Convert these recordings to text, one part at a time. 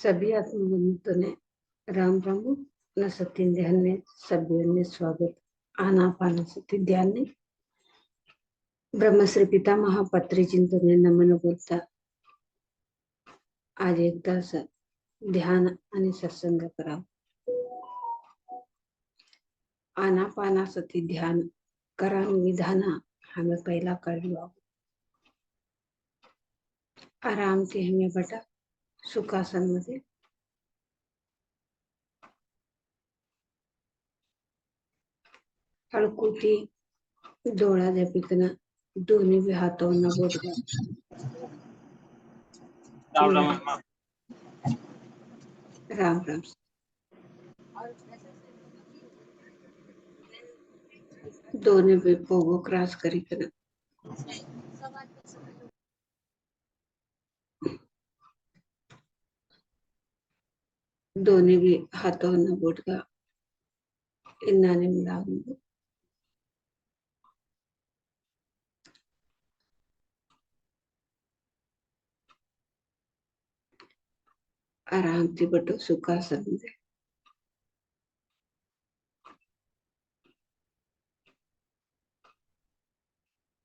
सभी आत्मबंधुओं ने राम राम न सत्य ध्यान ने सभी ने स्वागत आनापानसति ध्यान ने ब्रह्मश्री पितामह पत्री चिंतन ने नमन बोलता आज एकदा ध्यान आणि सत्संग करावं. आनापानसति ध्यान करा विधान हमें पहला कर लो. आराम से हमें बटा सुखासन मध्ये हळकुटी डोळा झापिकना दोन्ही बी हातांना बोट राम राम राम राम दोन्ही बी पोगो क्रॉस करी कना दोन्ही भी हाथों बोटगा इन्नाने मिलाऊंगा. आराम से बटो सुखासन में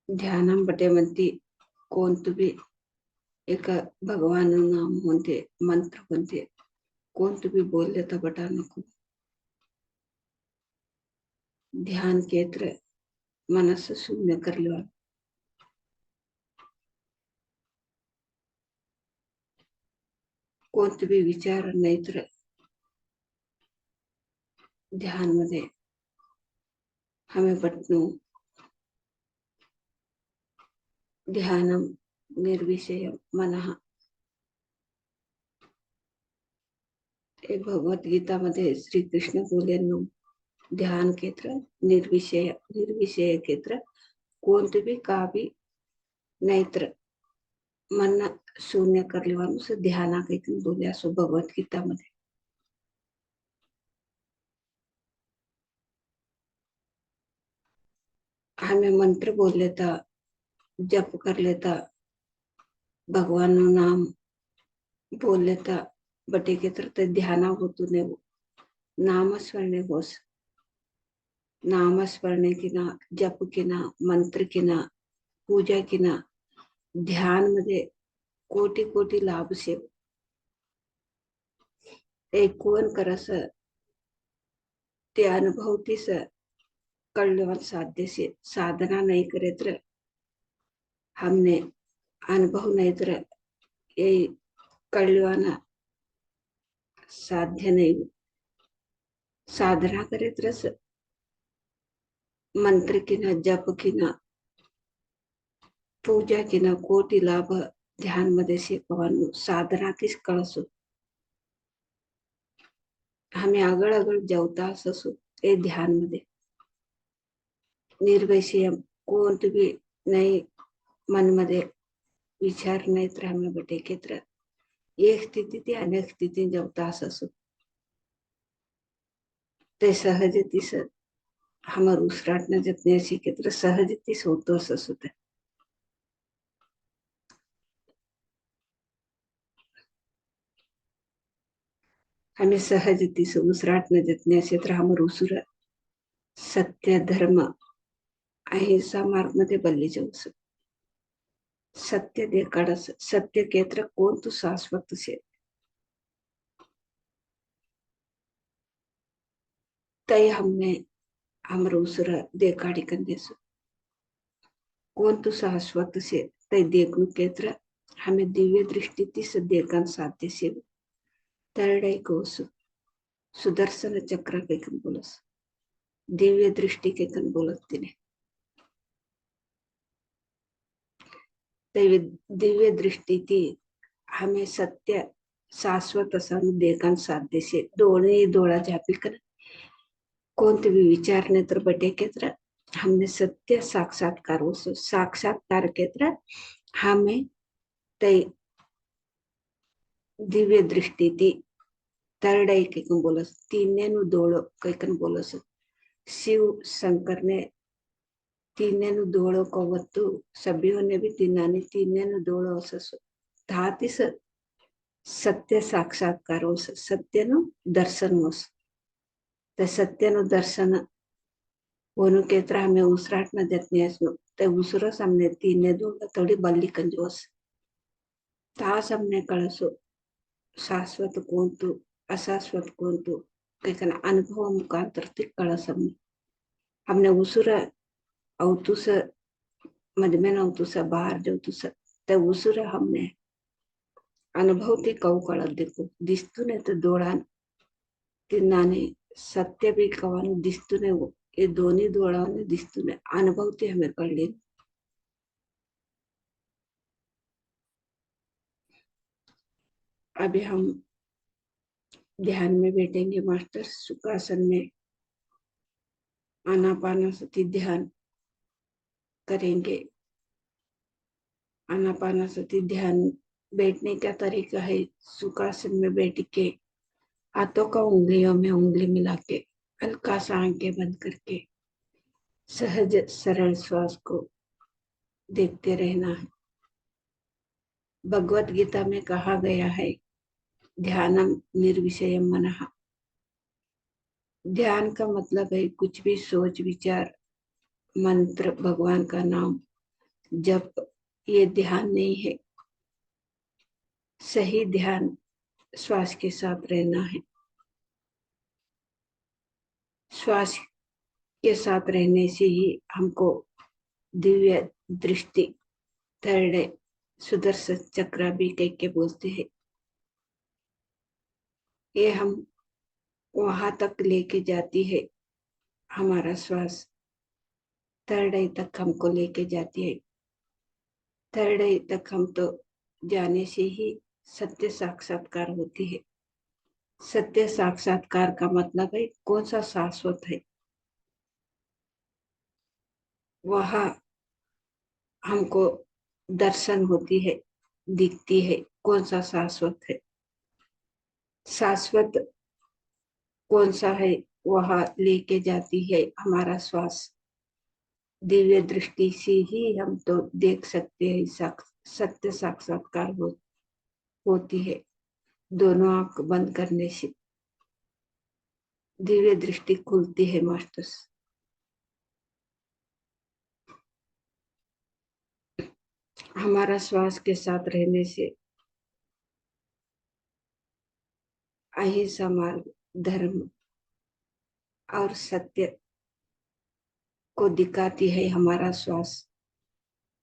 ध्यान बटे म्हणती कोणतं बी एक भगवान नाम म्हणते मंत्र म्हणते कोणतं बी बोलले तर बटा नको. ध्यान केत्र मनस शून्य करलो कोणतं बी विचार नाही तर ध्यान मध्ये हमें बटनो ध्यानम निर्विषय मनः. एक भगवत गीता मध्ये श्री कृष्ण बोले ध्यान केत्र निर्विषय केत्र कोणतं बी का बी नाहीतर मन शून्य करलेवानुस ध्याना काही बोले असो भगवत गीता मध्ये. हमें मंत्र बोल लेता जप कर लेता भगवान नु नाम बोल लेता बटे के तरह ध्याना होतो ने नामस्मरणे होस नामस्मरणे की ना जप की ना मंत्र की ना पूजा की ना ध्यान मध्ये कोटी कोटी लाभ से एक कोण करस ते अनुभवतीस कळलेवान साध्य से साधना नहीं करे तर हमने अनुभव नहीं तर ये कळलेवाना साध्य नहीं. साधना करे तरस मंत्र की ना जप की ना पूजा की ना कोटी लाभ ध्यान मध्ये शिकवानो साधना तीच कळसो. हमें आगळ आगळ जेवता असो ए ध्यान मध्ये निर्विषय कोणतं बी नाही मन मध्ये विचार नाही तर हमें बटे केत्र एक स्थिती ते अनेक स्थिती जेवता असो ते सहज तीस हमार उसराटना जतने शिकेत्र सहज तीस होतो असो. हमें सहज तीस उसराटना जतने क्षेत्र हमार उसुर सत्य धर्म अहिंसा मार्ग मध्ये बल्ली जाऊ. सत्य देखाडस सत्य केत्र कोण तू शाश्वत से तय हमने हमर उसुर देखाड़ी कंदेसु कोण तू शाश्वत से तय देखनु केत्र हमें दिव्य दृष्टि तीस देखन साध्य से तरडई कोसु सुदर्शन चक्र केकन बोलस दिव्य दृष्टि केकन बोलत तिने दिव्य दृष्टि ती हमें सत्य शाश्वत असं देखन साध्य से दोन्ही डोळा झापिकन कोणते भी विचारने तर बटे केत्र हमने सत्य साक्षात्कार होसो साक्षात्कार केत्र हमें तय दिव्य दृष्टि ती तरडई केकन बोलस तीने नु दोळो केकन बोलस शिव शंकर ने तीने नु दोळो कवत्तु सभ्यों ने भी तीनाने तीने नु दोळो असो धातीस सत्य साक्षात्कार होस, सत्यનું દર્શન હોસ. તે સત્યનું દર્શન હોનું કેત્ર અમે ઉસરાટ ન જતનેસનું તે ઉસરસ અમને તીને દો થોડી બલ્લી કંજોસ તાસ અમને કળસો શાશ્વત કોંતુ અશાશ્વત કોંતુ કંઈક અનુભવ મુખાંતરથી કળસ અમને ઉસુર આવતું સ મધમેન આવતું સ બહાર જવતું સ તે ઉસુર અમને अनुभवती कऊ कळत देखो दिसतू ने तर डोळा तिनाने सत्य भी कवाने दिसतू ने वो ये दोन्ही डोळाने दिसतू ने अनुभवती हमें कळले. अभी हम ध्यान में बैठेंगे मास्टर. सुखासन में आनापानसति ध्यान करेंगे. आनापानसति ध्यान बैठने का तरीका है सुखासन में बैठ के हाथों का उंगलियों में उंगली मिला के हल्का सा आंखें बंद करके सहज सरल श्वास को देखते रहना है. भगवत गीता में कहा गया है ध्यानम निर्विषयम मनः. ध्यान का मतलब है कुछ भी सोच विचार मंत्र भगवान का नाम जब ये ध्यान नहीं है. सही ध्यान श्वास के साथ रहना है. श्वास के साथ रहने से ही हमको दिव्य दृष्टि थर्ड सुदर्शन चक्र भी कह के बोलते हैं. ये हम वहां तक लेके जाती है. हमारा श्वास थर्ड आई तक हमको लेके जाती है. थर्ड आई तक हम तो जाने से ही सत्य साक्षात्कार होती है. सत्य साक्षात्कार का मतलब है कौन सा शाश्वत है. वहां हमको दर्शन होती है दिखती है कौन सा शाश्वत है. शाश्वत कौन सा है वहां लेके जाती है हमारा श्वास. दिव्य दृष्टि से ही हम तो देख सकते हैं. सत्य साक्षात्कार होती है. दोनों आंख बंद करने से दिव्य दृष्टि खुलती है मास्टर्स. हमारा श्वास के साथ रहने से अहिंसा मार्ग धर्म और सत्य को दिखाती है हमारा श्वास.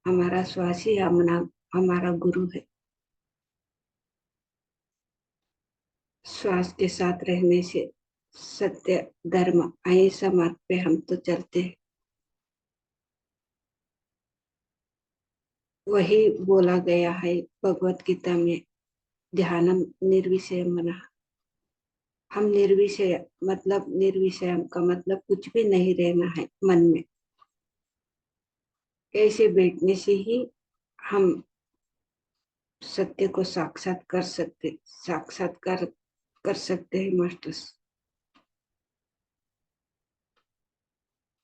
हमारा श्वास ही हमारा गुरु है. श्वास के साथ रहने से सत्य धर्म अहिंसा मार्ग पे हम तो चलते हैं. वही बोला गया है भगवत गीता में ध्यानम निर्विषय मना. हम निर्विषय मतलब निर्विषय का मतलब कुछ भी नहीं रहना है मन में. ऐसे बैठने से ही हम सत्य को साक्षात्कार कर सकते हैं मास्टर्स.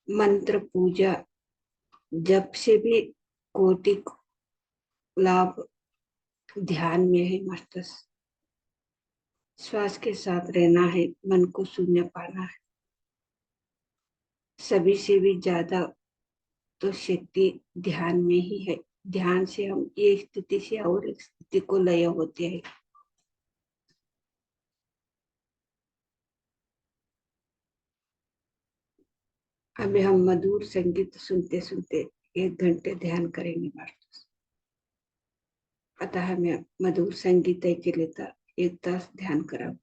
मंत्र पूजा जब से भी कोटि लाभ ध्यान में है मास्टर्स. श्वास के साथ रहना है. मन को शून्य पाना है. सभी से भी ज्यादा तो शक्ति ध्यान में ही है. ध्यान से हम एक स्थिति से और एक स्थिति को लय होते हैं. अभी हम मधुर संगीत सुनते सुनते 1 घंटे ध्यान करेंगे मास्टर्स. अतः मैं मधुर संगीत के लेता 1 तास ध्यान करा.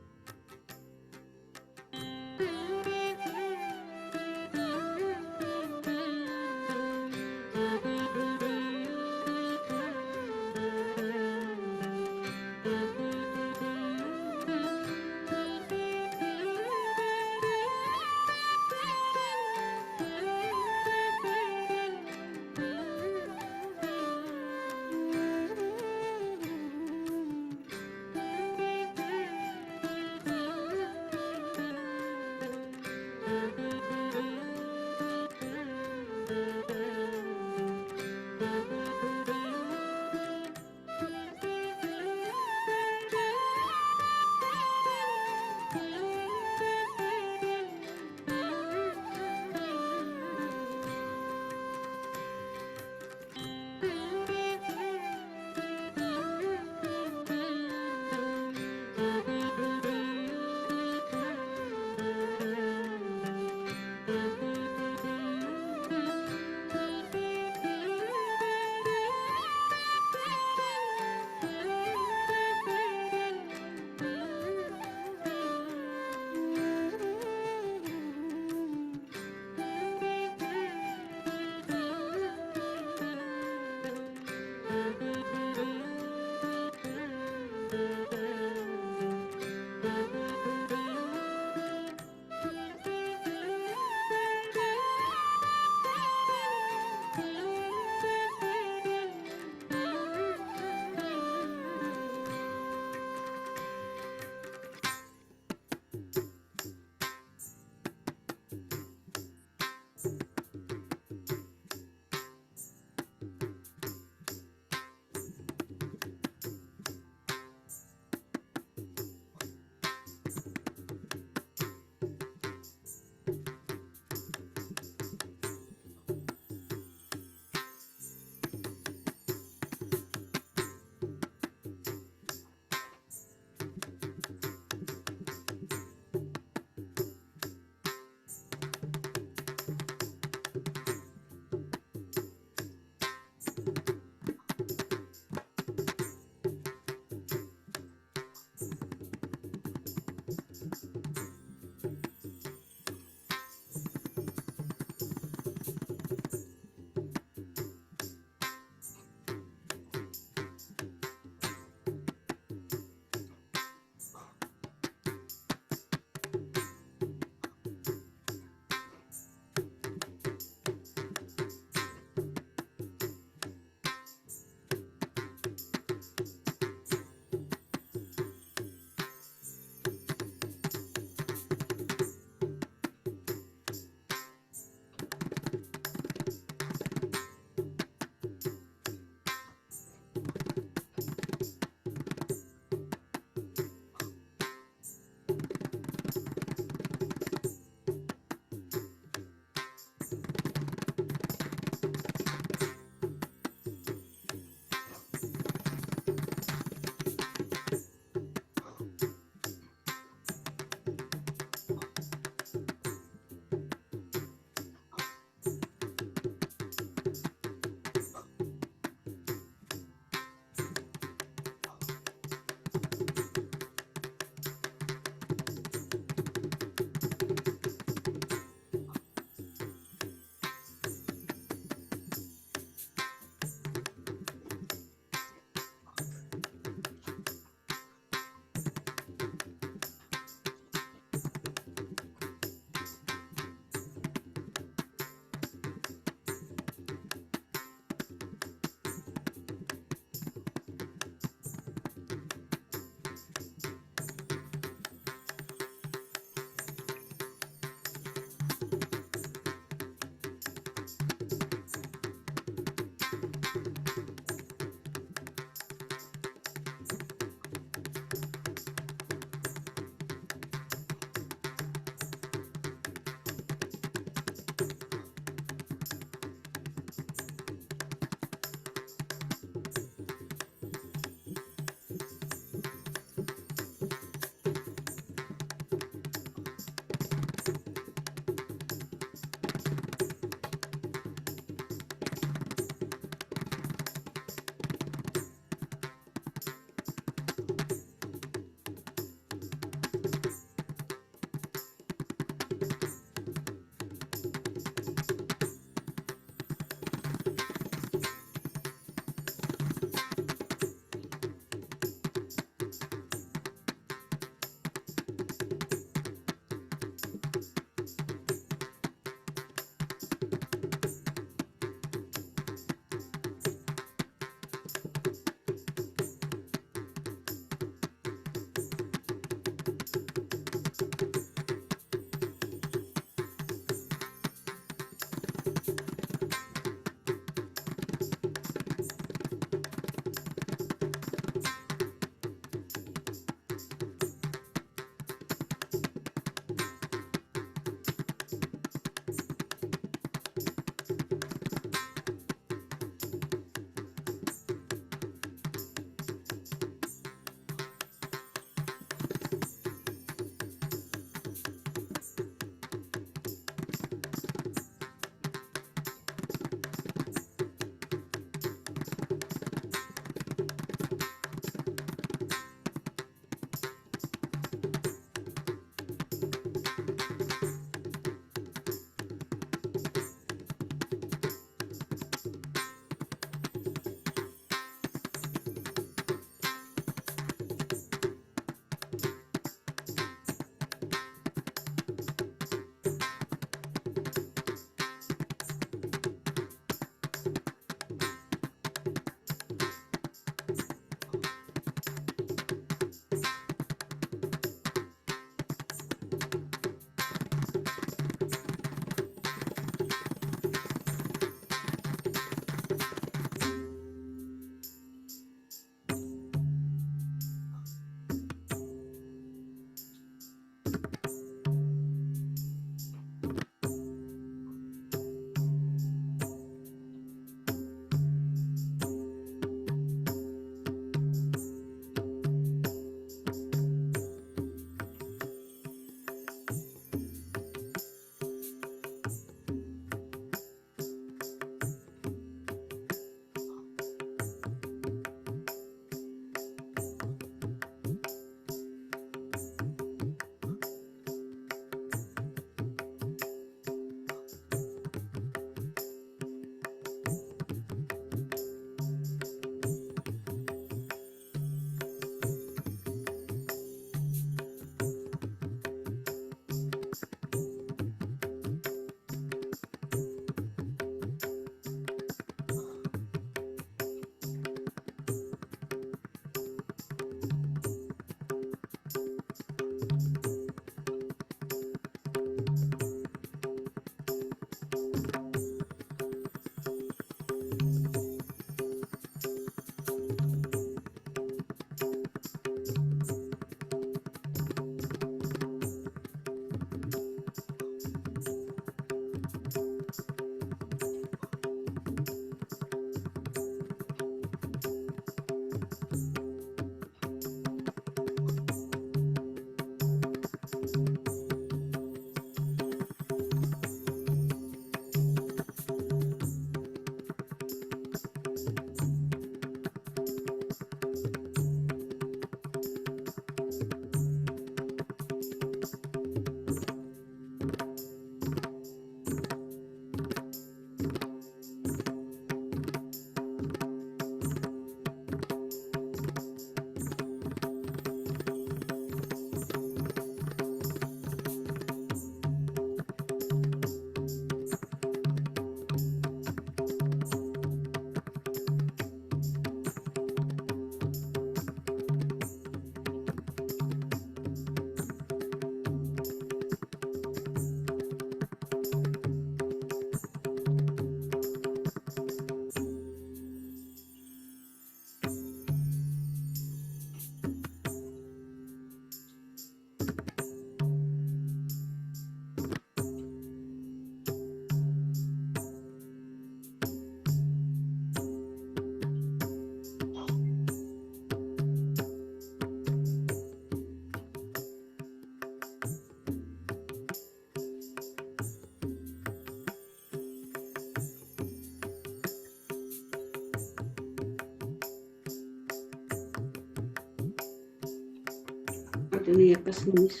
अजून एकच निमिष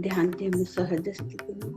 ध्यान ते मी सहज स्थितीने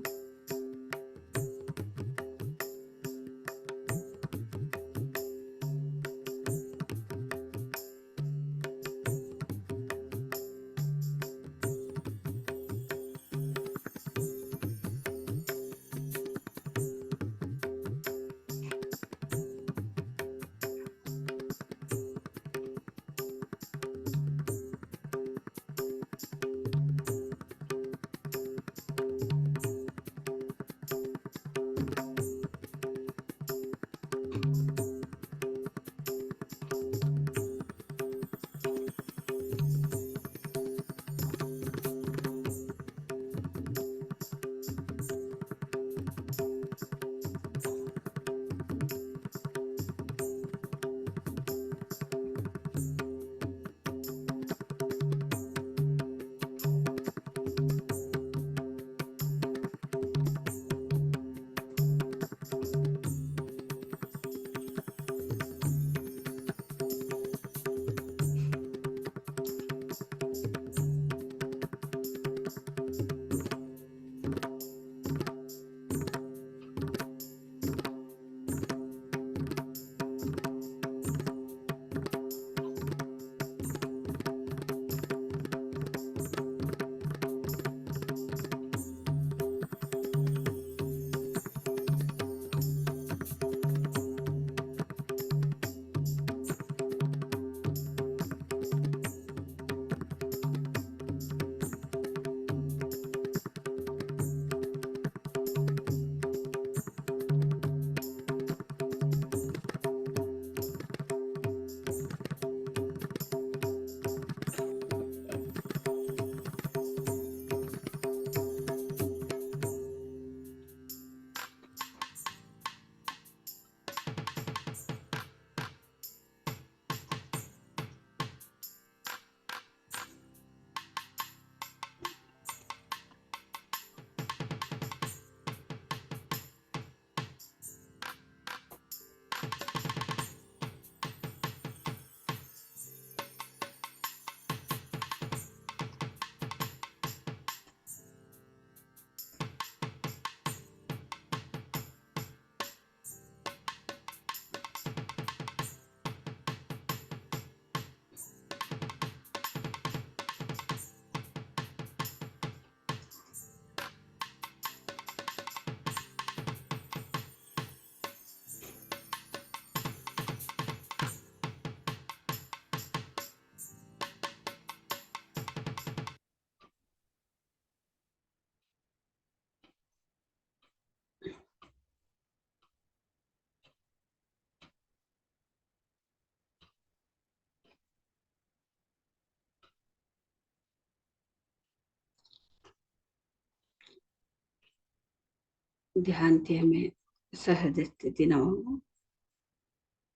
ध्यान थे हमें सहज स्थिति न हो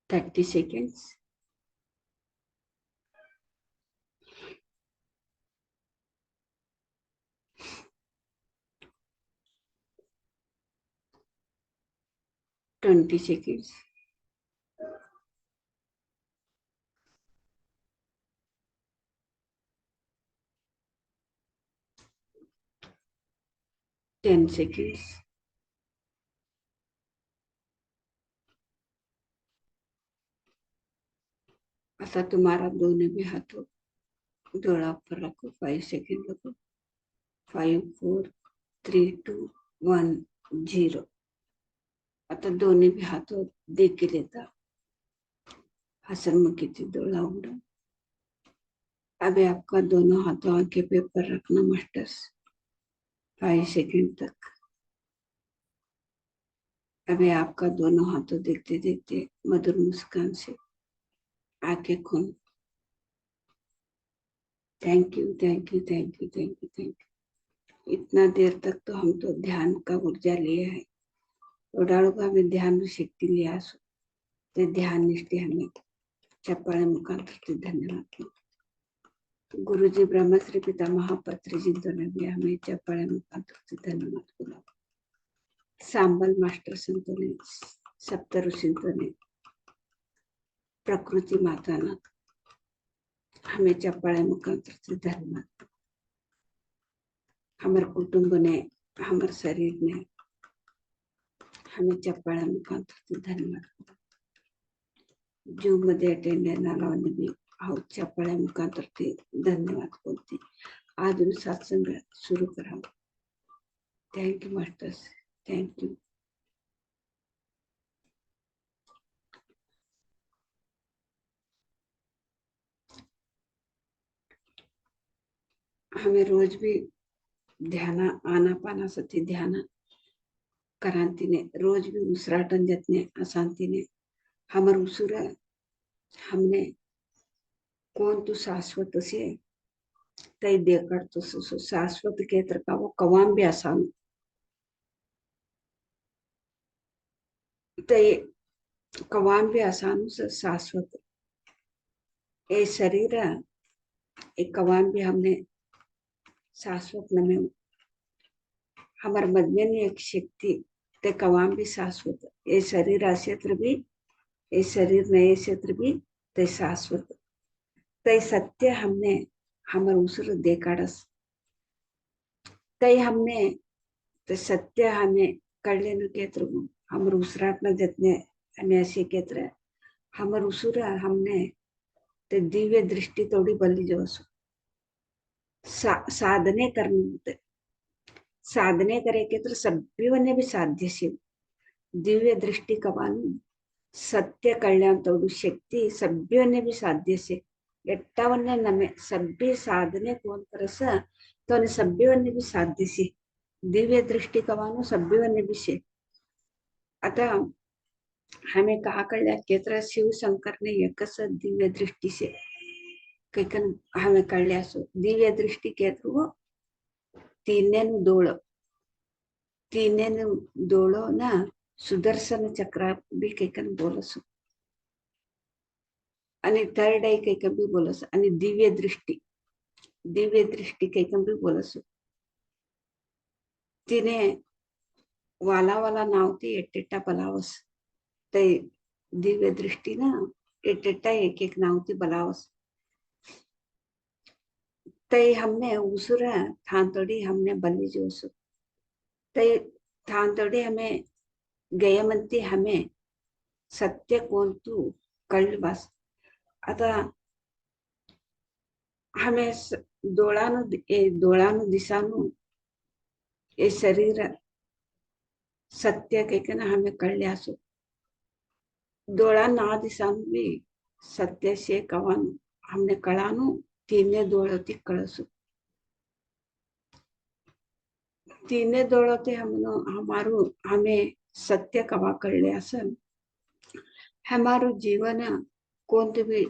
30 seconds. Twenty seconds. Ten seconds. आता तुम्हारा दोनों भी हाथों जोड़ा पर रखो 5 सेकंड रखो 5 4 3 2 1 0. आता दोन्ही भी हाथों देखील लेता हसनमुखी डोला उड़ा. अभी आपका दोनों हाथों आगे पेपर रखना मास्टर्स 5 सेकंड तक. अभी आपका दोनों हाथों देखते देखते मधुर मुस्कान से आंखें खोल. Thank you thank you thank you thank you thank you. इतना देर तक तो हम तो ध्यान का ऊर्जा लिया है. ओडाळूगा में ध्यान शक्ती लिया असो ते ध्यान निष्ठे हमें चप्पाळे मुखांतर धन्यवाद. गुरुजी ब्रह्मश्री पिता महापत्रिजी ने हमें चप्पाळे मुखांतर धन्यवाद बोला. सांबल मास्टर संतों ने सप्त ऋषियों ने प्रकृति माता ने हमें चप्पाळे मुखांतर धन्यवाद. हमारे कुटुंब ने, हमारे शरीर ने हमें चप्पाळ्या मुखांतर धन्यवाद. जूम मध्ये अटेंड येणाऱ्यांनी बी चप्पाळ्या मुखांतर धन्यवाद बोलते. आज मी सत्संग सुरू करावं. Thank you masters, thank you. हमें रोज भी ध्यान आनापानासाठी ध्यान करांतीने रोज भी उसराटन जतने अशांतिने हमर उसूर हमने कौन तू शाश्वत से तय देकर तो शाश्वत के तरह वो कवाम भी आसान तय कवाम भी आसान से शाश्वत ये शरीर एक कवाम भी हमने शाश्वत न में हमारे मध्य में एक शक्ति ते कवाम भी शाश्वत ये शरीर क्षेत्र भी ये शरीर नए क्षेत्र भी ते शाश्वत तय सत्य हमने हमारे उसूर देखाड़स तय हमने ते सत्य हमें कर लेने के तरह हमारे उसराट न जितने हमें ऐसे के तरह हमारे उसूर हमने ते दिव्य दृष्टि तोड़ी बल्ली जो साधने करने होते साधने करे के तर सभ्यवने भी साध्यशील दिव्य दृष्टि कवानु सत्य कल्याण तोड़ू शक्ति सभ्यवने भी साध्यसे एट्टावन्ने नमे सभ्य साधने कोण करस तो सभ्यवने भी साध्यसे दिव्य दृष्टि कवानु सभ्यवने भी से. आता हमें कहा कळल्या केत्र शिव शंकर ने एकच दिव्य दृष्टि से कैकन हमें कळल्या सो दिव्य दृष्टि केत्र तीने दोड़ो ना सुदर्शन चक्र भी कैकन बोलसो आणि थर्ड आई कैकन भी बोलसो आणि दिव्य दृष्टि कैकन भी बोलसो तिने वाला नावती एट्टेट्टा बलावस ते दिव्य दृष्टि ना एट्टेट्टा एक नावती बलावस तय हमने उसुर थांतोड़ी हमने बल्ली जोसु तय थांतोड़ी हमें गयमंती हमें सत्य कोण तू कळलं बस. आता हमें डोळानु दिसानु ये शरीर सत्य के ना हमें कळल्या सो डोळा ना दिसानु भी सत्य से कवानु हमने कळानु तीने डोळती कळसु तीने डोळते हमारू हमें सत्य कवा कळले असन हमारू जीवन कोणते भी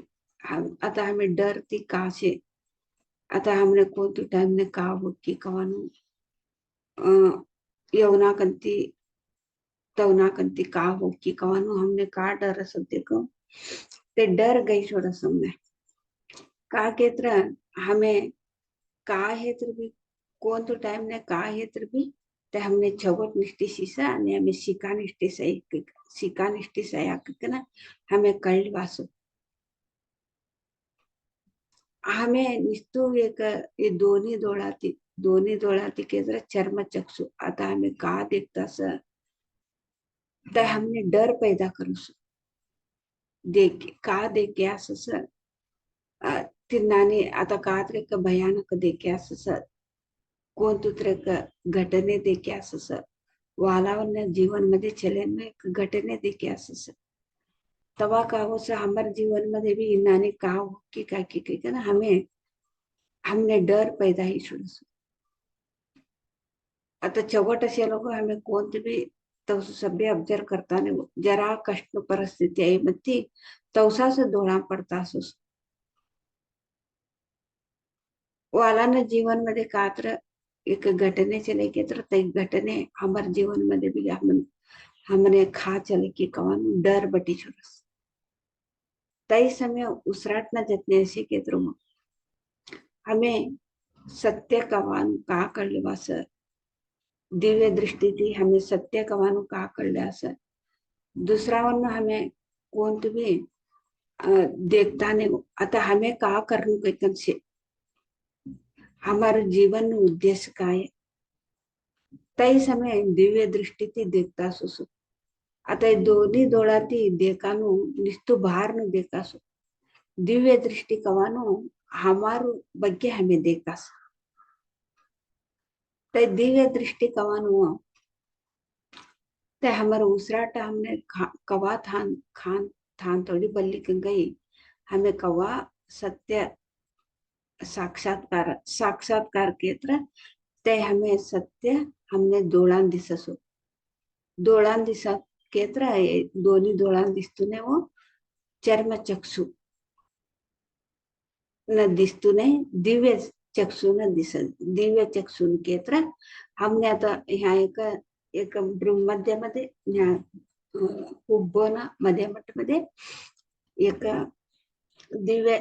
आता हमें डरती का से आता हमने कोणते टाइम ने का हो की कवानु यवनाकंती तवनाकंती का हो की कवानु हमने का डर असत देखो ते डर गई छोड़ा हमने का केत्र हमें का है तर भी कौन तो टाइम ने का है तर भी ते हमने छवट निष्ठि सीसा ने हमें सिका निष्ठि सही ना हमें कल वासो हमें निस्तु एक ये दोन्ही डोळाती केंद्र चर्म चक्षु आता हमें का देखता सर तर हमने डर पैदा करू देखे असं सर तिन्नाने आता का तर भयानक देखे असं सर कोणतुत्र घटने देखे असं सर वालावन्न जीवन मध्ये चलन एक घटने देखे असं सर तवा का हो सर हमारे जीवन मध्ये भी इन्नाने का हो कि का की ना हमने डर पैदा ही शुरू आता चवट असे लोक हमें कोणते भी तवस सभ्य ऑब्जर्व करता नहीं जरा कष्ट परिस्थिती आई मती तवसा से डोळा पडता असोस वाला न जीवन मध्ये कात्र एक घटने चले के तर ते घटने हमारे जीवन मध्ये भी हमने खा चले की कवान डर बटी छोरस तई समय उसराट न जतने से के तर हमें सत्य कवान का कर वास दिव्य दृष्टि थी हमें सत्य कवानु का कर असं दूसरा वर्ण हमें कोणते भी देखता नहीं आता हमें का करने कैकन से हमारे जीवन उद्देश्य का है तई समय दिव्य दृष्टि थी देखता सुसु आता दोनी डोळाती देखानु निस्तु बाहर नु देखासु दिव्य दृष्टि कवानु हमारू ಬಗ್ಗೆ हमें देखास तई दिव्य दृष्टि कवानु ते हमारे उसराटा हमने कवा थान खान थान थोड़ी बल्ली गई हमें कवा सत्य साक्षात्कार साक्षात्कार केत्र ते हमें सत्य हमने डोळान दिससो डोळान दिसा केत्र दोन्ही डोळान दिसतूने वो चर्मचक्षु न दिसतूने दिव्य चक्षु न दिसत दिव्य चक्षु केत्र हमने आता ह्या एक ब्रह्ममध्ये ह्या उभोना मध्ये एक दिव्य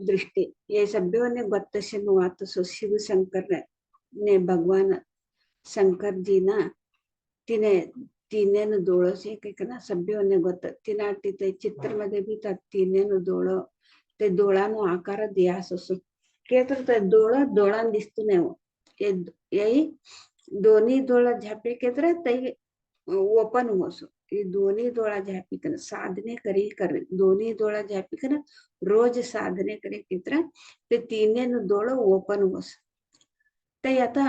दृष्टि ये सभ्यों ने गोत्तशनुवात सो शिव शंकर ने भगवान शंकर जी ना तिने तीनेनु डोळं से काही ना सभ्यों ने गोत्त तिनाटी ते चित्र मध्ये भी त्या तीनेनु डोळं ते डोळानो आकार दिया असो केतर ते डोळा दिसतो नाही वो यही दोन्ही डोळा झापे केतर ते ओपन होसो ये दोन्ही डोळा झापी कन साधने करी कर दोन्ही डोळा झापी कन रोज साधने करे केतर ते तीनेनु डोळं ओपन होस ते आता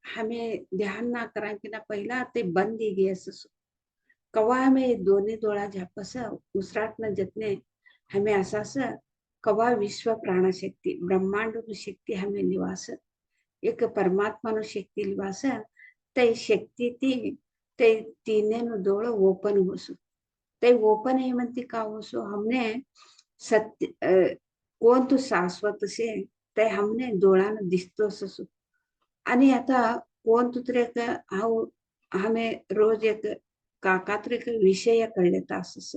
हमें ध्यान ना करा कि ना पहिला ते बंद ही गए असो कवा हमें दोन्ही डोळा झापस उसराट न जतने हमें असास कवा विश्व प्राणशक्ती ब्रह्मांड शक्ती हमें निवास एक परमात्मा शक्ती निवास ते शक्ती ती ते तीनेनु डोळं ओपन होसो ते ओपन है म्हणती का होसो हमने सत्य कोण तू शाश्वत से ते हमने डोळान दिसतो असो आणि आता कोण तुतरे का हमें रोज एक काकात्र विषय कळले तास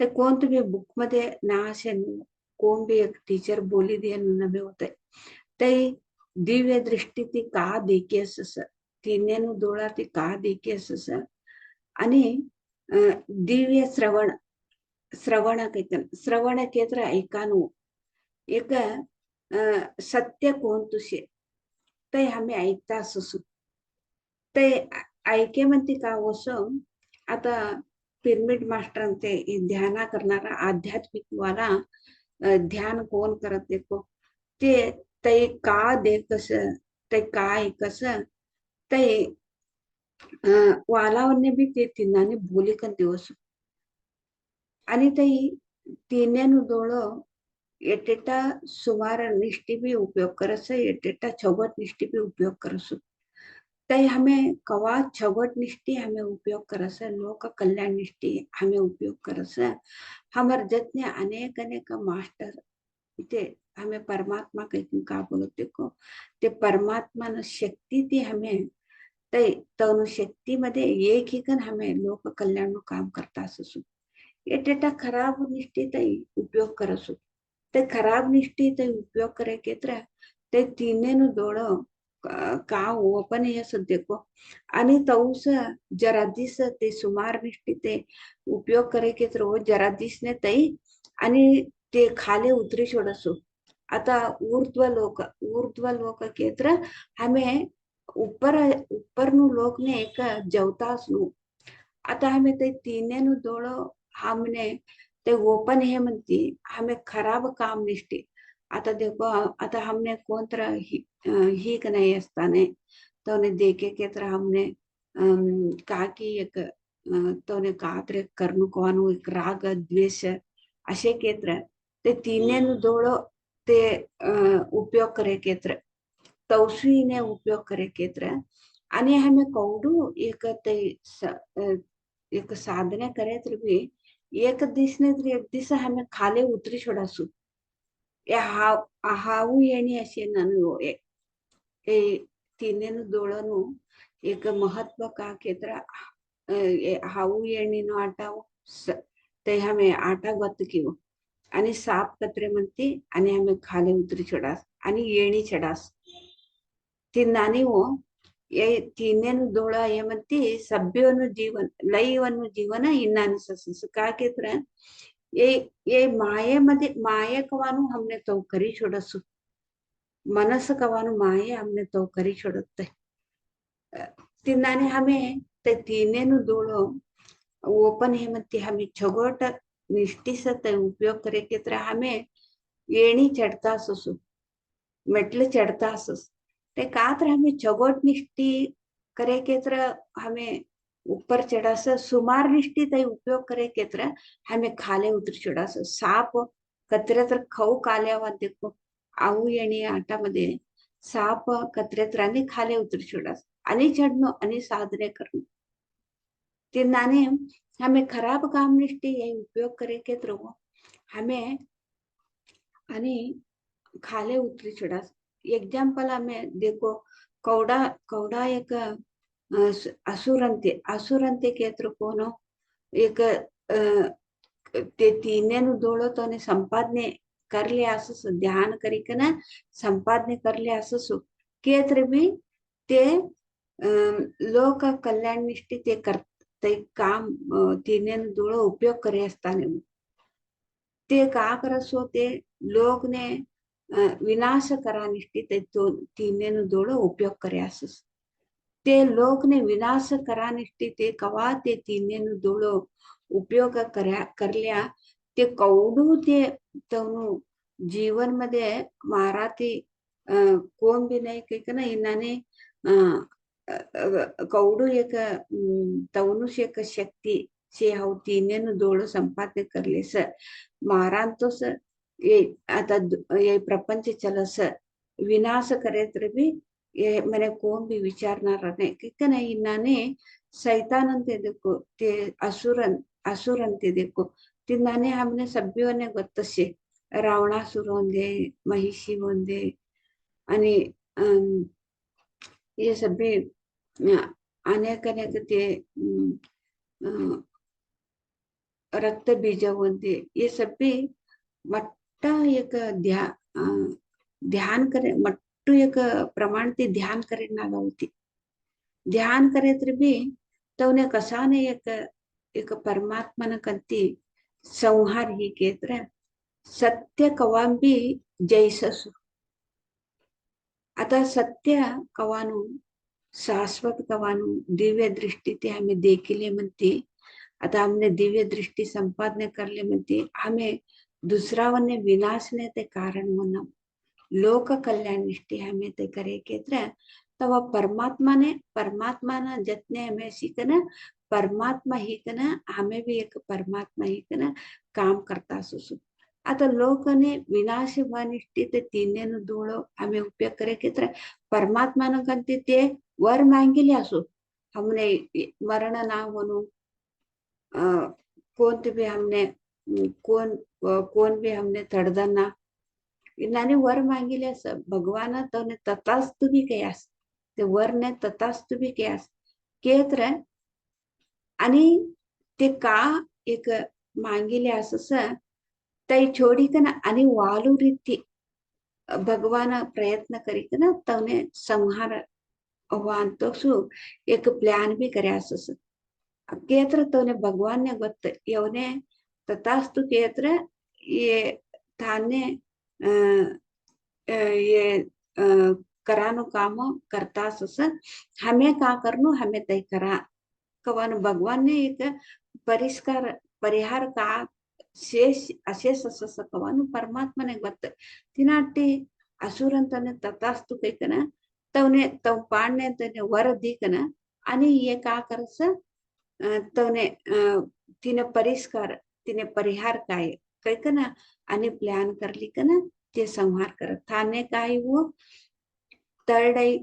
ते कोण तुम्ही बुक मध्ये ना असे कोण भी एक टीचर बोली दे नवे होते ते दिव्य दृष्टी ती का देखे असस तिनेनु डोळा ती का देखे असस आणि दिव्य श्रवण श्रवण केत्र ऐकानु एक सत्य कोण तुझे ते हमें ऐकता असू ते ऐके म्हणते का असं आता पिरमिड मास्टर ते ध्यान करणारा आध्यात्मिक वाला ध्यान कोण करत देखो ते ते का दे कस ते काय कस ते वालावरने भी ते तिनाने बोली कर दिवस आणि ते तिनेनु डोळं एटेटा सुमार निष्ठी भी उपयोग करस एटेटा छवट निष्ठी भी उपयोग करस ते हमें कवा छवट निष्ठी हमें उपयोग करस लोक कल्याण निष्ठी हमें उपयोग करस हमार जतने अनेक मास्टर ते हमें परमात्मा कहीं का बोलते को ते परमात्मा न शक्ती ती हमें ते तनु शक्ती मध्ये एक ही कन हमें लोक कल्याण काम करता असू एटेटा खराब निष्ठी ते उपयोग करसु ते खराब निष्ठी ते उपयोग करे केत्र ते तीनेनु डोळं का ओपन हे देखो आणि तौस जरा दिस ते सुमार निष्ठी ते उपयोग करे केत्र वो जरा दिसने तई आणि ते खाले उतरी छोडसो आता ऊर्ध्व लोक केत्र हमें ऊपर नु लोक ने एक जवतास नु आता हमें ते तीनेनु डोळं हमने ते ओपन है म्हणती हमें खराब काम निष्ठी आता देखो आता हमने कौन तरह ही नहीं असताने तो ने देखे के तरह हमने कहा कि एक तो ने कहा तरह करनु कोनु एक राग द्वेष असे केत्र ते तीनेनु डोळं ते उपयोग करे केत्र तौसीने उपयोग करे केत्र आणि हमें कौडू एक साधने करे तर भी एक दिस हमें खाले उतरी छोडासू हाऊ येणी असे ननु तिनेनु डोळनु एक महत्व का केत्र हाऊ येणी नो आटा ते हमें आटा गत किव आणि साप कत्रे म्हणते आणि हमें खाले उतरी छोडास आणि येणी छडास ती नानी वो ये तीनेनु डोळा ये म्हणते सभ्योनु जीवन लईवनु जीवन इन्नानी सस का केत्र ये मायेमध्ये माये कवानु हमने तो करी छोडसु मनस कवानु माये हमने तो करी छोडते तिन्नाने हमें ते तीने नु दोड़ो ओपन है मत्ती हमें छगोट निष्ठि से ते उपयोग करे के तरह हमें येणी चढ़ता ससु मेटल चढ़ता सस ते कातर हमें छगोट निष्ठि करे के तरह हमें ऊपर चढ़ा स सुमार निष्ठि ते उपयोग करे के तरह हमें खाले उतर चढ़ा स साप कतरे तर खाऊ काल्यावर देखो आऊ येणी आटामध्ये साप कतरेत राणी खाले उतर चढ़ा आणि चढ़नो आणि साधने करनो ते नाने हमें खराब काम निष्ठि ये उपयोग करे के तरह हमें आणि खाले उतरी चढ़ा एग्जाम्पल हमें देखो कौड़ा कौड़ा एक असुरंते के तरह कोनो एक ते तीने नु दोड़ो तो ने संपादने कर लिया असस ध्यान करी के ना संपादने कर लिया असस केत्र भी ते लोक कल्याण निष्ठि ते कर ते काम तीने नु दोड़ो उपयोग करे असताने ते का करसो ते लोग ने विनाश करा निष्ठि ते तो तीने नु दोड़ो उपयोग करे असस ते लोक ने विनाश करा निष्ठि ते कवा ते तीने नु दोड़ो उपयोग कर लिया ते कौडू ते तवनु जीवन मध्ये माराती कोण भी नाही काही ना इनाने कौडू एक तवनुस एक शक्ती से हाउ तीने नु दोड़ो संपादने करले स मारान तो स ये आता ये प्रपंच चलस विनाश करे तर भी ये मैंने कौन भी विचारना रहने कि नहीं इन्नाने सैतान अंते देखो ते असुरन ते देखो तिन्नाने हमने सभ्यों ने गोत्तसे रावणासुर होंदे महिषी होंदे आणि ये सभी अनेक अनेक ते रक्त बीज होंदे ये सभी मट्टा एक ध्यान करे मट्टू एक प्रमाण ते ध्यान करे नागा होती ध्यान करे तर भी तो ने कसाने एक परमात्मा न कंती संहार ही केत्र सत्य कवांबी जैससु आता सत्य कवानु शाश्वत कवानु दिव्य दृष्टि ते हमें देखिले म्हणते आता हमने दिव्य दृष्टि संपादने करले म्हणते हमें दूसरा वने विनाश ने ते कारण म्हणा लोक कल्याण निष्ठि हमें ते करे केत्र तब परमात्मा ने जतने हमें सीखना परमात्मा ही कना हमें भी एक परमात्मा ही कना काम करता सुसु आता लोक ने विनाश निष्ठि ते तीने नु दोड़ो हमें उपयोग करे केत्र परमात्मा न कंते ते वर मांगिले असो हमने मरण ना होनु कौन भी हमने कौन भी हमने तड़दना इन्हाने वर मांगिले असं भगवान तो ने तथास्तु भी कयास ते वर ने तथास्तु भी कयास केत्र आणि ते का एक मांगिले असं तई छोड़ी कना आणि वालू रीति भगवान प्रयत्न करी कना तवने संहार वान तो सु एक प्लान भी करे असं केत्र तवने भगवान ने गोत्त यवने तथास्तु केत्र ये थाने ये करानो काम करता सस हमें का करनो हमें तय करा कवन भगवान ने एक परिहार का शेष अशेष सस कवन परमात्मा ने गोत्त तिनाटी असुरंतने तथास्तु कैकना तवने तव पाडने तने वर दीकना आणि ये का करस तवने तिने तिने परिहार काय कैकना आणि प्लान करली कना ते संहार करत थाने काय वो तळडई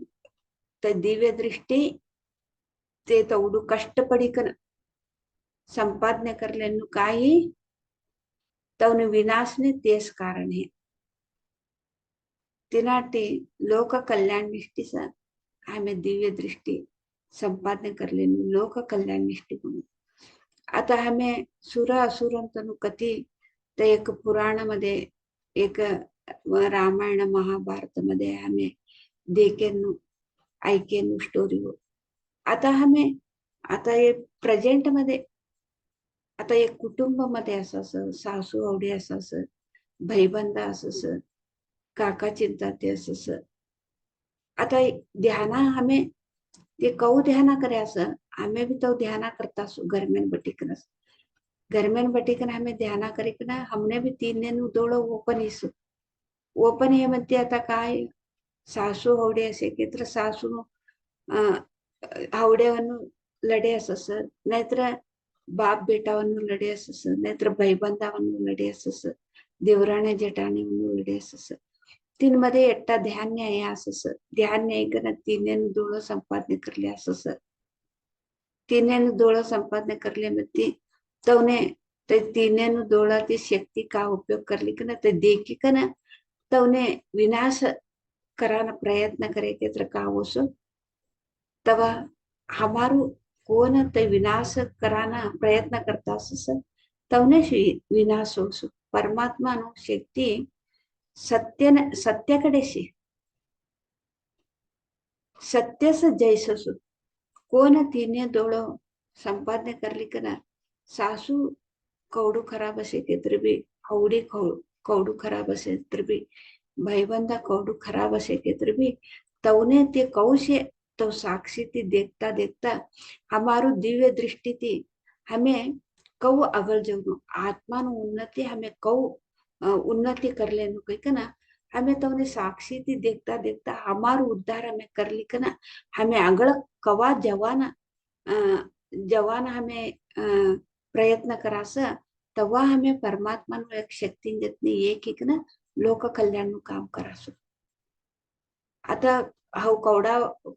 ते दिव्य दृष्टि ते तवडू कष्ट पड़ी कन संपादने कर लेनु काही तवने विनाश ने तेस कारण है तिनाटी लोक कल्याण निष्ठि सा हमें दिव्य दृष्टि संपादने कर लेनु लोक कल्याण निष्ठि म्हणून आता हमें सुर असुरंतनु कथी ते एक पुराण मध्ये एक रामायण महाभारत मध्ये हमें देखेनु ऐकेनु स्टोरी हो आता हमें आता ये प्रेझेंट मध्ये आता एक कुटुंब मध्ये असं सासू आवडी असं भाईबंद असं काका चिंता ते असं आता ध्याना हमें ते कऊ ध्याना करे असं आम्ही भी तो ध्याना करता सु गर्मेन बटिकनस गर्मेन बटिकन हमें ध्याना करिकन हमने भी तीन दिन दोळ ओपन इसु ओपन हे म्हणते आता काय सासू हवडे असे की तर सासू ಹವಡೆಯನ್ನು ಲಡೆಯಸಸ ನೈತ್ರ ಬಾಪ್ ಬೇಟವನ್ನು ಲಡೆಯಸಸ ನೈತ್ರ ಭೈಬಂಧವನ್ನು ಲಡೆಯಸಸ देवराणे जेठाणीವನ್ನು लडेयसस तीन मध्ये एकटा ध्यान न्याय असस ध्यान न्याय कन तीन दोळ संपादने करले असस तीन दोळ संपादने करले मती तवने ते तीन दोळाची शक्ती का उपयोग करली कन ते देखी कन तवने विनाश कराना प्रयत्न करे के तर का होसो तवा हमारू कोण ते विनाश कराना प्रयत्न करता असस तवने विनाश होसो परमात्मा नो शक्ती सत्याकडे सत्यस जैससु कोण तिने दोळ संपादने करली कना सासू कवडू खराब असे के तर भी हवडी कवडू खराब असे तर भी भाईबंदा कवडू खराब असे के तर भी तवने ते कौशे तो साक्षी थी देखता देखता हमारू दिव्य दृष्टि थी हमें कऊ अगल जगनु आत्मा नु उन्नति हमें कऊ उन्नति कर लेनु कही कना हमें तो उन्हें साक्षी थी देखता देखता हमारू उद्धार हमें कर ली कना हमें अगल कवा जवान हमें प्रयत्न करास तवा हमें परमात्मा नु एक शक्ती देतनी एक एक ना लोक कल्याण नु काम करासु आता हव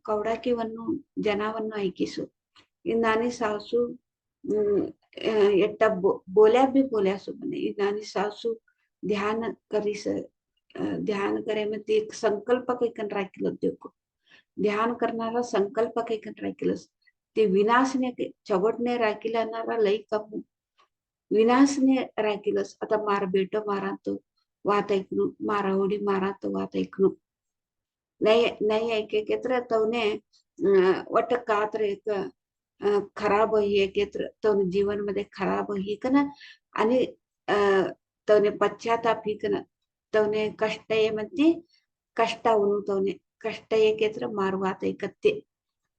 ಕೌಡಾಕಿವನ್ನು ಜನವನ್ನು ಐಕಿಸು ನಾನಿ सासू एकटा बोल्या भी बोल्या सु बने नानी सासू ध्यान करीस ध्यान करे मध्ये एक संकल्प कैकन राखिलो देखो ध्यान करणारा संकल्प कैकन राखिलस ते विनाशने चवटने राखिलानारा लई कमू विनाशने राखिलस आता मार बेटो मारा तो वात ऐकणू मारा होडी मारा तो वात ऐकणू नाही ऐके केत्र तवने वट कात्र एक खराब ही केत्र तवने जीवन मध्ये खराब ही कन आणि तवने पश्चाताप ही कन तवने कष्ट ये म्हणते कष्टावनु तवने कष्ट ये केत्र मारवात ऐकते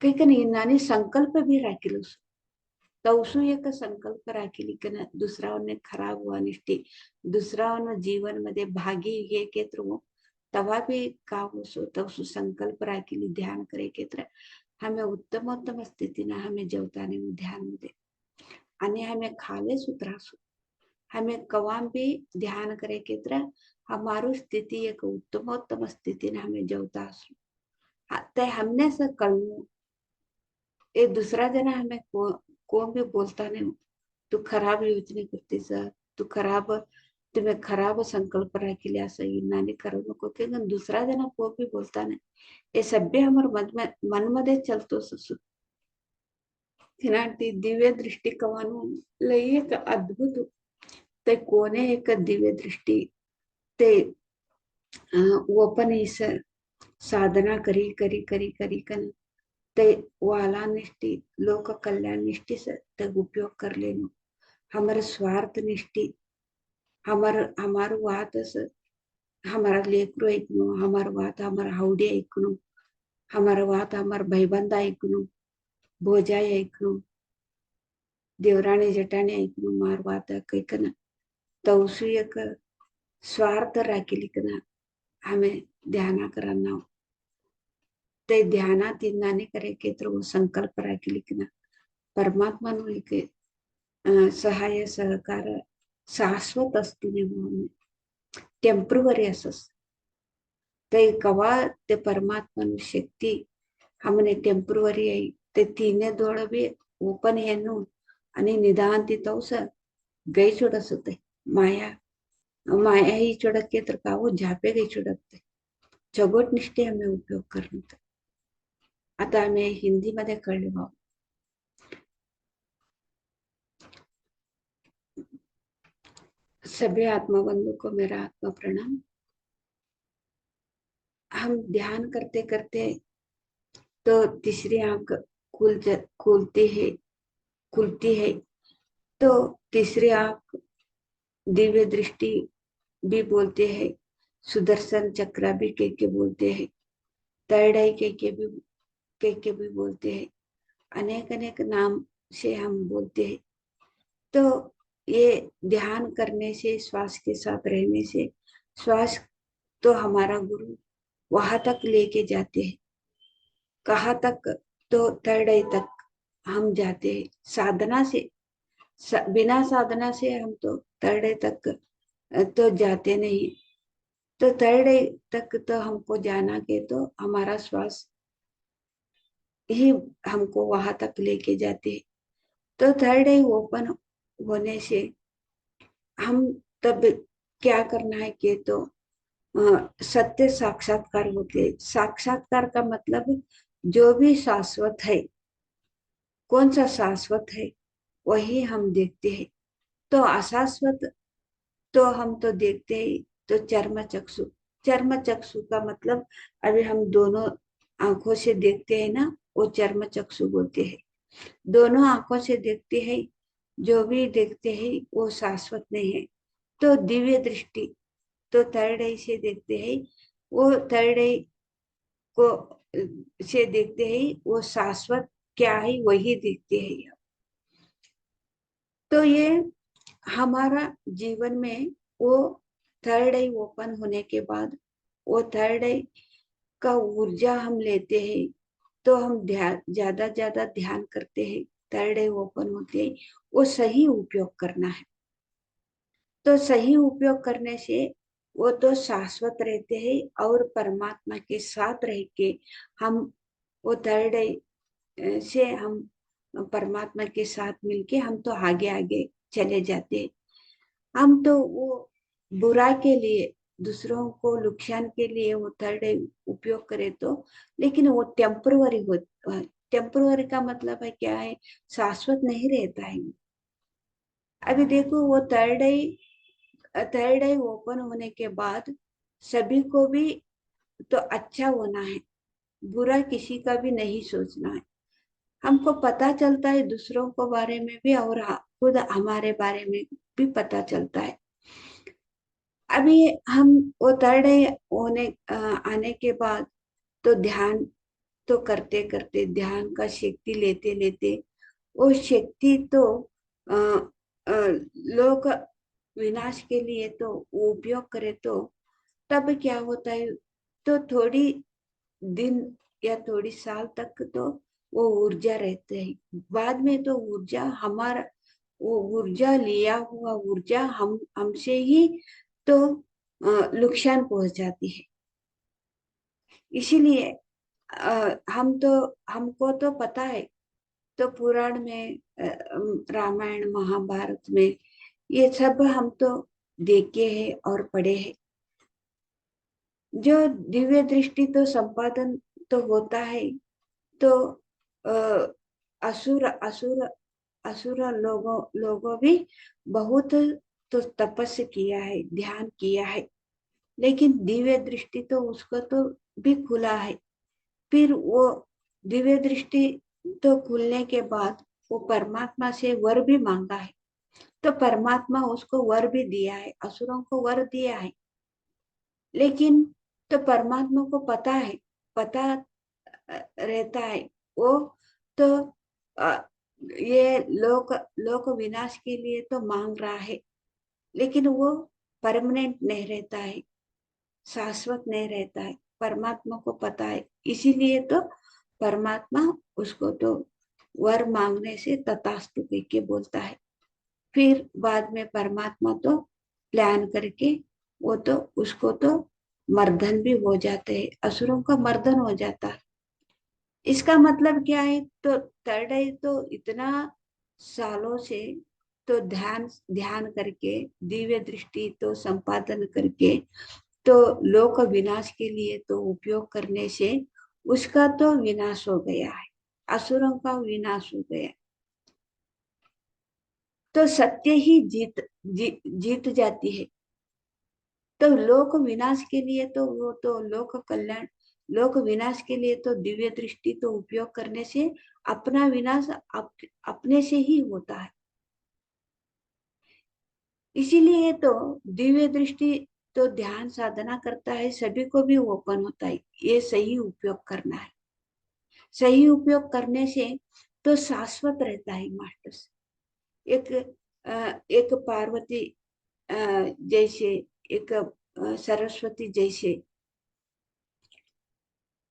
काही कन नानी संकल्प भी राखिलोस तवसु एक संकल्प राखिली कन दुसरावने खराब हुआ निष्ठी दुसरावन जीवन मध्ये भागी हे केत्र तवा भी का होसो तवसु संकल्प राखिली ध्यान करे केत्र हमें उत्तमोत्तम स्थितीने हमें जेवताने ध्यान मध्ये आणि हमें खाले सुतरासु हमें कवाम भी ध्यान करे केत्र हमारू स्थिति एक उत्तमोत्तम स्थिति ने हमें जेवता असु ते हमने से कळू ये दूसरा जना हमें कोण भी बोलता नहीं तू खराब योजना करतीस तू खराब तुम्हें खराब संकल्प राखिले असं नानी करू नको की दुसरा जना कोण भी बोलता नहीं ये सभ्य हमार मन मध्ये चलतो ससु तिनाटी दिव्य दृष्टि कवानु लई एक अद्भुत ते कोणे एक दिव्य दृष्टि ते ओपन इस साधना करी करी करी करी कन ते वाला निष्ठी लोक कल्याण निष्ठी से ते उपयोग कर लेनु हमारे स्वार्थ निष्ठी हमार वात हमारा लेकरू ऐकणू हमार वात हमारा हवडी ऐकणू हमारा वात हमार भाईबंद ऐकणू भोजाई ऐकणू देवराणे जेठाणे ऐकणू मार वात कैकन तवसु एक स्वार्थ राखिली कन हमें ध्याना करना ते ध्याना तीनाने करे केत्र वो संकल्प राखिली कन परमात्मा नु एक सहाय सहकार शाश्वत असतो म्हणून टेम्पररी असस ते कवा ते परमात्मा शक्ती हमने टेम्पररी आई ते तीने दोळ भी ओपन हेनु आणि निदान ती तौस गई चुडसते माया माया ही चुडके तर कावो झापे गई चुडकते जगोट निष्ठे हमें उपयोग करत आता हमें हिंदी मध्ये कळले भाऊ सभी आत्मा बंधु को मेरा आत्मा प्रणाम। हम ध्यान करते करते तो तीसरी आंख खुलती है तो तीसरी आंख दिव्य दृष्टि भी बोलते हैं सुदर्शन चक्र भी के बोलते हैं थर्ड आई के भी के भी बोलते हैं, अनेक अनेक नाम से हम बोलते हैं। तो ये ध्यान करने से, श्वास के साथ रहने से, श्वास तो हमारा गुरु वहां तक लेके जाते हैं। कहाँ तक? तो थर्ड आई तक हम जाते हैं साधना से। बिना साधना से हम तो थर्ड आई तक तो जाते नहीं। तो थर्ड आई तक तो हमको जाना के तो हमारा श्वास ही हमको वहां तक लेके जाते हैं। तो थर्ड आई ओपन होने से हम तब क्या करना है कि तो सत्य साक्षात्कार होते हैं। साक्षात्कार का मतलब जो भी शाश्वत है, कौन सा शाश्वत है वही हम देखते हैं। तो अशाश्वत तो हम तो देखते ही तो चर्म चक्षु। चर्म चक्षु का मतलब अभी हम दोनों आंखों से देखते हैं ना, वो चर्म चक्षु बोलते हैं। दोनों आंखों से देखते हैं, जो भी देखते हैं वो शाश्वत नहीं है। तो दिव्य दृष्टि तो थर्ड आई से देखते हैं, वो थर्ड आई को से देखते हैं, वो शाश्वत क्या है वही देखते हैं। तो ये हमारा जीवन में वो थर्ड आई ओपन होने के बाद वो थर्ड आई का ऊर्जा हम लेते हैं। तो हम ध्यान ज्यादा ज्यादा ध्यान करते हैं, थर्ड आई ओपन होते हैं। वो सही उपयोग करना है। तो सही उपयोग करने से वो तो शाश्वत रहते हैं और परमात्मा के साथ रह के हम वो थर्ड आई से हम परमात्मा के साथ मिलके हम तो आगे आगे चले जाते हैं। हम तो वो बुरा के लिए, दूसरों को नुकसान के लिए वो थर्ड आई उपयोग करे तो, लेकिन वो टेम्परवरी हो। टेम्परवरी का मतलब है क्या है? शाश्वत नहीं रहता है। अभी देखो वो थर्ड आई ओपन होने के बाद सभी को भी तो अच्छा होना है, बुरा किसी का भी नहीं सोचना है। हमको पता चलता है दूसरों को बारे में भी और खुद हमारे बारे में भी पता चलता है। अभी हम वो थर्ड आई होने आने के बाद तो ध्यान तो करते करते, ध्यान का शक्ति लेते लेते वो शक्ति तो अ, अ, लोक विनाश के लिए तो वो उपयोग करे तो तब क्या होता है? तो थोड़ी दिन या थोड़ी साल तक तो वो ऊर्जा रहते है। बाद में तो ऊर्जा हमारा, वो ऊर्जा लिया हुआ ऊर्जा हम हमसे ही तो नुकसान पहुंच जाती है। इसीलिए हम तो, हमको तो पता है, तो पुराण में रामायण महाभारत में ये सब हम तो देखे हैं और पढ़े हैं। जो दिव्य दृष्टि तो संपादन तो होता है। तो अ, असुर असुर असुर लोगों भी बहुत तो तपस्या किया है, ध्यान किया है, लेकिन दिव्य दृष्टि तो उसको तो भी खुला है। फिर वो दिव्य दृष्टि तो खुलने के बाद वो परमात्मा से वर भी मांगा है। तो परमात्मा उसको वर भी दिया है, असुरों को वर दिया है। लेकिन तो परमात्मा को पता है, पता रहता है वो तो अ, ये लोक लोक विनाश के लिए तो मांग रहा है, लेकिन वो परमानेंट नहीं रहता है, शाश्वत नहीं रहता है। परमात्मा को पता है, इसीलिए तो परमात्मा उसको तो वर मांगने से तथास्तु कह के बोलता है। फिर बाद में परमात्मा तो प्लान करके वो तो उसको तो मर्दन भी हो जाते हैं, असुरों का मर्दन हो जाता है। इसका मतलब क्या है? तो थर्ड आई तो इतना सालों से तो ध्यान ध्यान करके, दिव्य दृष्टि तो संपादन करके तो लोक विनाश के लिए तो उपयोग करने से उसका तो विनाश हो गया है, असुरों का विनाश हो गया। तो सत्य ही जीत जाती है। तो लोक विनाश के लिए तो वो तो लोक कल्याण, लोक विनाश के लिए तो दिव्य दृष्टि तो उपयोग करने से अपना विनाश अपने से ही होता है। इसीलिए तो दिव्य दृष्टि तो ध्यान साधना करता है, सभी को भी ओपन होता है। ये सही उपयोग करना है। सही उपयोग करने से तो शाश्वत रहता है मास्टर्स। एक एक पार्वती जैसे, एक सरस्वती जैसे,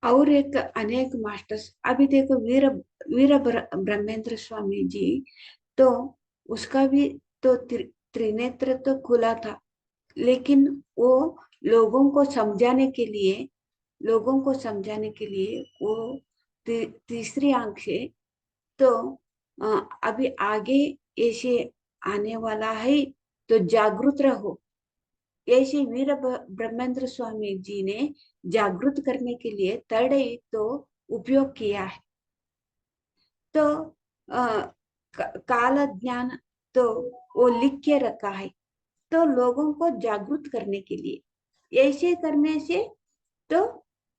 और एक अनेक मास्टर्स। अभी देखो वीर वीर ब्रह्मेंद्र स्वामी जी, तो उसका भी तो त्रिनेत्र तो खुला था, लेकिन वो लोगों को समझाने के लिए, लोगों को समझाने के लिए वो तीसरी आंख से, तो अभी आगे ऐसे आने वाला है, तो जागरूक रहो। ऐसे वीर ब्रह्मेंद्र स्वामी जी ने जागृत करने के लिए थर्ड आई तो उपयोग किया है। तो काल ज्ञान तो वो लिख के रखा है, तो लोगों को जागृत करने के लिए, ऐसे करने से तो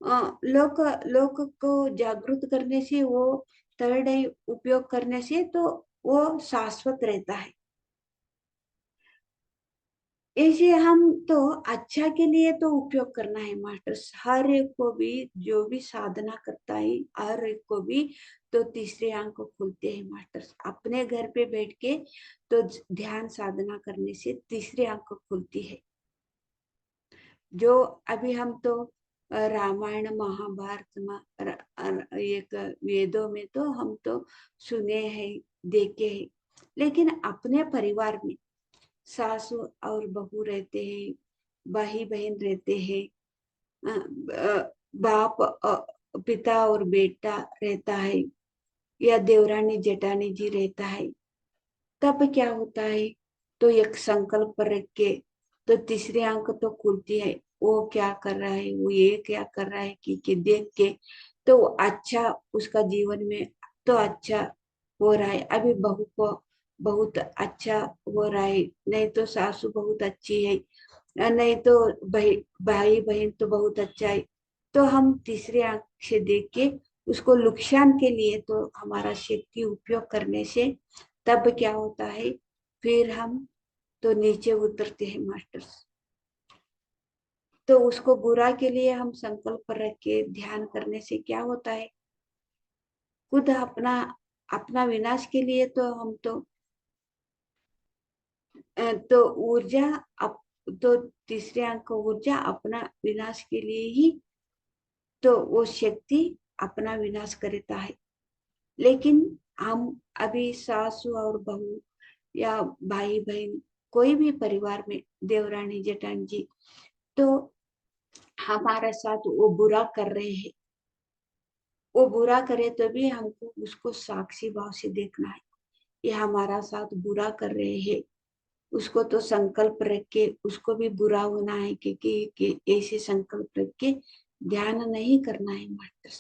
लोग लोग को जागृत करने से, वो थर्ड आई उपयोग करने से तो वो शाश्वत रहता है। ऐसे हम तो अच्छा के लिए तो उपयोग करना है मास्टर्स। हर एक को भी, जो भी साधना करता है, हर एक को भी तो तीसरे आंख को खुलते हैं मास्टर्स। अपने घर पे बैठ के तो ध्यान साधना करने से तीसरी आंख को खुलती है। जो अभी हम तो रामायण महाभारत में, एक वेदों में तो हम तो सुने हैं, देखे हैं, लेकिन अपने परिवार में सासू और बहू रहते हैं, भाई बहन रहते हैं, बाप पिता और बेटा रहता है, या देवरानी जेठानी जी रहता है, तब क्या होता है, तो एक संकल्प रख के तो तीसरी आंख तो खुलती है। वो क्या कर रहा है, वो ये क्या कर रहा है कि देख के तो अच्छा, उसका जीवन में तो अच्छा हो रहा है। अभी बहू को बहुत अच्छा हो रहा है, नहीं तो सासू बहुत अच्छी है, नहीं तो भाई बहन तो बहुत अच्छा है। तो हम तीसरे आंख से देख के उसको नुकसान के लिए तो हमारा शक्ति उपयोग करने से तब क्या होता है, फिर हम तो नीचे उतरते हैं मास्टर्स। तो उसको बुरा के लिए हम संकल्प रख के ध्यान करने से क्या होता है, खुद अपना अपना विनाश के लिए तो हम तो ऊर्जा अप, तो तीसरे अंक ऊर्जा अपना विनाश के लिए ही तो वो शक्ति अपना विनाश करता है। लेकिन हम अभी सासू और बहू या भाई बहन, कोई भी परिवार में देवरानी जेठानी जी, तो हमारे साथ वो बुरा कर रहे हैं, वो बुरा करे तो भी हमको उसको साक्षी भाव से देखना है, ये हमारा साथ बुरा कर रहे हैं। उसको तो संकल्प रख के उसको भी बुरा होना है, कि ऐसे संकल्प रख के ध्यान नहीं करना है मास्टर्स।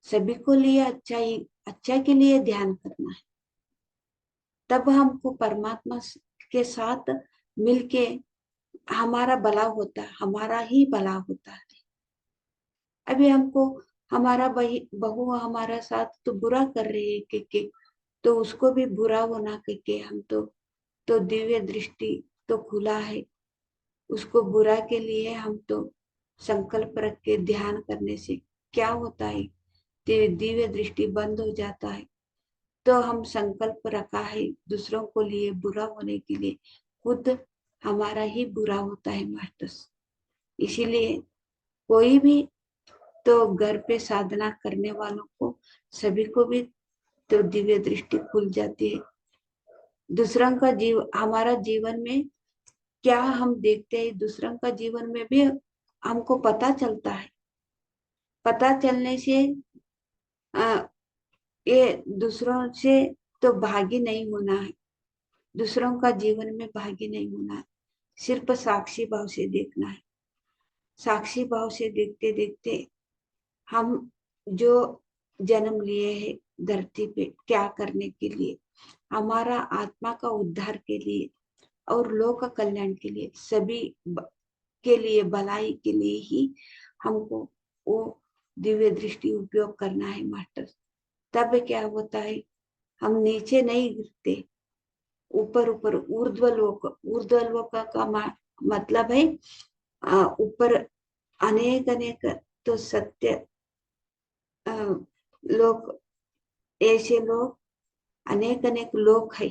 सभी को लिए अच्छा ही, अच्छा के लिए ध्यान करना है, तब हमको परमात्मा के साथ मिलके हमारा भला होता है, हमारा ही भला होता है। अभी हमको हमारा बहू हमारा साथ तो बुरा कर रही है, कि तो उसको भी बुरा होना के हम तो दिव्य दृष्टि तो खुला है, उसको बुरा के लिए हम तो संकल्प रख के ध्यान करने से क्या होता है, दिव्य दृष्टि बंद हो जाता है। तो हम संकल्प रखा है दूसरों को लिए बुरा होने के लिए, खुद हमारा ही बुरा होता है मास्टर्स। इसीलिए कोई भी तो घर पे साधना करने वालों को, सभी को भी तो दिव्य दृष्टि खुल जाती है। दूसरों का हमारा जीवन में क्या हम देखते हैं, दूसरों का जीवन में भी हमको पता चलता है। पता चलने से आ, ये दूसरों से तो भागी नहीं होना है, दूसरों का जीवन में भागी नहीं होना है, सिर्फ साक्षी भाव से देखना है। साक्षी भाव से देखते देखते हम जो जन्म लिए हैं धरती पे क्या करने के लिए, हमारा आत्मा का उद्धार के लिए और लोक कल्याण के लिए, सभी के लिए, भलाई के लिए ही हमको वो दिव्य दृष्टि उपयोग करना है मास्टर। तब क्या होता है, हम नीचे नहीं गिरते, ऊपर ऊपर ऊर्ध्वलोक। ऊर्ध्वलोक का मतलब है ऊपर अनेक अनेक तो सत्य लोग, ऐसे लोग, अनेक अनेक लोग है।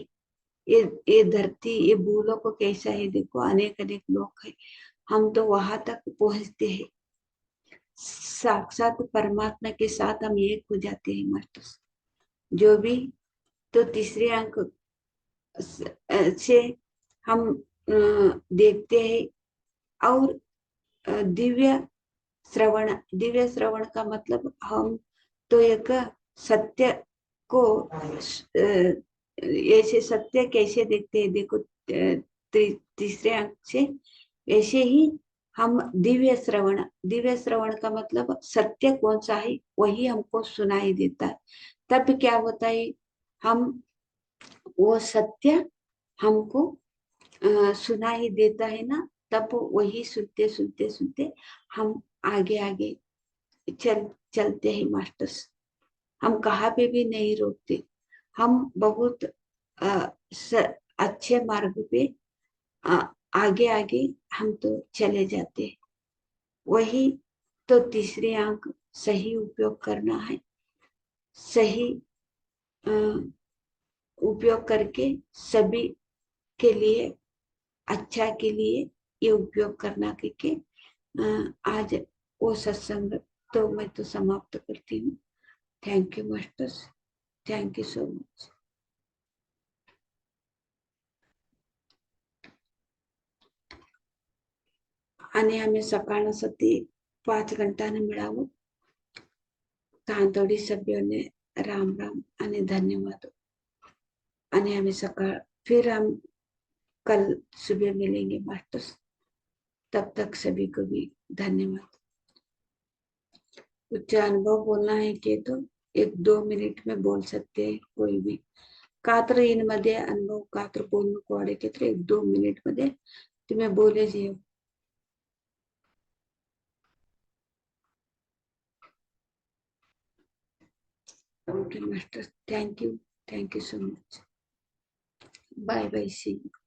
ये धरती, ये भूलों को कैसा है देखो, अनेक अनेक लोग है। हम तो वहां तक पहुंचते हैं, साक्षात परमात्मा के साथ हम एक हो जाते हैं मास्टर। जो भी, तो तीसरे अंक से हम देखते हैं। और दिव्य श्रवण, दिव्य श्रवण का मतलब हम तो एक सत्य को ऐसे सत्य कैसे देखते हैं देखो, तीसरे अंक से ऐसे ही हम दिव्य श्रवण, दिव्य श्रवण का मतलब सत्य कौन सा है वही हमको सुनाई देता है। तब क्या होता है, हम वो सत्य हमको सुनाई देता है ना, तब वही सुनते सुनते सुनते हम आगे आगे चलते हैं मास्टर्स। हम कहाँ पे भी नहीं रोकते, हम बहुत अच्छे मार्ग पे आ, आगे आगे हम तो चले जाते हैं। वही तो तीसरे आंक सही उपयोग करना है, सही अ, उपयोग करके सभी के लिए, अच्छा के लिए ये उपयोग करना करके आज वो सत्संग तो मैं तो समाप्त करती हूँ। Thank you masters, thank you so much. आणि आम्ही सकाळसाठी 5 घंटाने मिळावं, तांतोडी सभ्यों राम राम आणि धन्यवाद। आणि हमें सकाळ, फिर हम कल सुबह मिलेंगे मास्टर्स। तब तक सभी को भी धन्यवाद। कुछ अनुभव बोलना है कि तो 1-2 मिनिट में बोल सकते हैं कोई भी। कात्र इन मध्ये अनुभव कात्र बोलणं वाढे की 1-2 मिनिट मध्ये तुम्ही बोले जे। Okay master, thank you so much. Bye bye, see you.